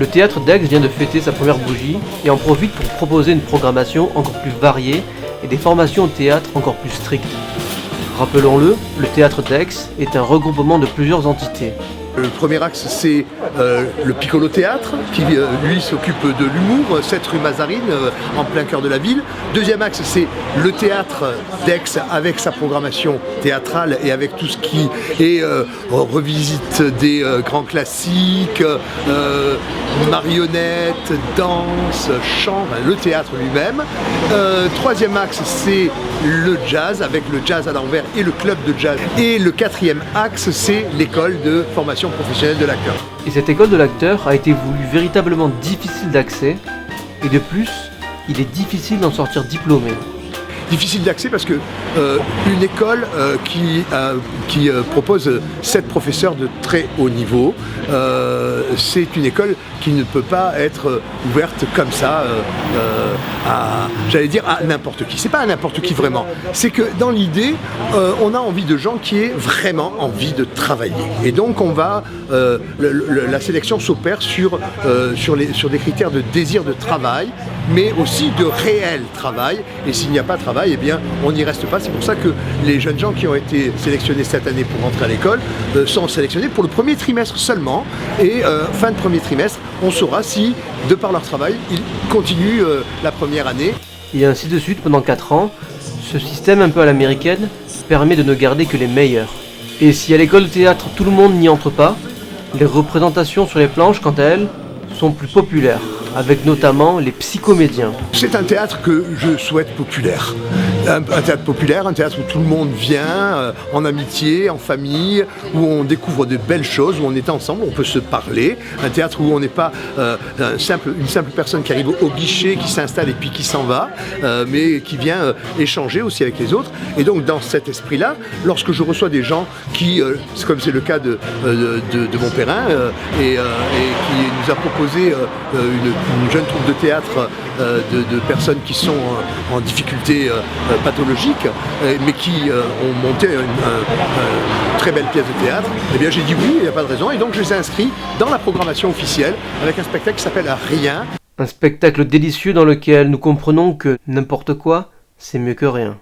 Le théâtre d'Aix vient de fêter sa première bougie et en profite pour proposer une programmation encore plus variée et des formations au théâtre encore plus strictes. Rappelons-le, le théâtre d'Aix est un regroupement de plusieurs entités. Le premier axe, c'est le Piccolo Théâtre, qui lui s'occupe de l'humour, 7 rue Mazarine, en plein cœur de la ville. Deuxième axe, c'est le théâtre d'Aix avec sa programmation théâtrale et avec tout ce qui est revisite des grands classiques, marionnettes, danse, chant, le théâtre lui-même. Troisième axe, c'est le jazz, avec le jazz à l'envers et le club de jazz. Et le quatrième axe, c'est l'école de formation professionnelle de l'acteur. Et cette école de l'acteur a été voulue véritablement difficile d'accès, et de plus, il est difficile d'en sortir diplômé. Difficile d'accès parce que une école qui propose 7 professeurs de très haut niveau, c'est une école qui ne peut pas être ouverte comme ça à n'importe qui. C'est pas à n'importe qui vraiment. C'est que dans l'idée, on a envie de gens qui aient vraiment envie de travailler. Et donc on va la sélection s'opère sur des critères de désir de travail, mais aussi de réel travail. Et s'il n'y a pas de travail, eh bien, on n'y reste pas. C'est pour ça que les jeunes gens qui ont été sélectionnés cette année pour rentrer à l'école sont sélectionnés pour le premier trimestre seulement. Et fin de premier trimestre, on saura si, de par leur travail, ils continuent la première année. Et ainsi de suite pendant 4 ans, ce système un peu à l'américaine permet de ne garder que les meilleurs. Et si à l'école de théâtre tout le monde n'y entre pas, les représentations sur les planches, quant à elles, sont plus populaires, avec notamment les psychomédiens. C'est un théâtre que je souhaite populaire. Un théâtre populaire, un théâtre où tout le monde vient, en amitié, en famille, où on découvre de belles choses, où on est ensemble, on peut se parler. Un théâtre où on n'est pas une simple personne qui arrive au guichet, qui s'installe et puis qui s'en va, mais qui vient échanger aussi avec les autres. Et donc dans cet esprit-là, lorsque je reçois des gens qui, comme c'est le cas de mon parrain, et qui nous a proposé une jeune troupe de théâtre de personnes qui sont en difficulté pathologique, mais qui ont monté une très belle pièce de théâtre, eh bien j'ai dit oui, il n'y a pas de raison, et donc je les ai inscrits dans la programmation officielle avec un spectacle qui s'appelle Rien. Un spectacle délicieux dans lequel nous comprenons que n'importe quoi, c'est mieux que rien.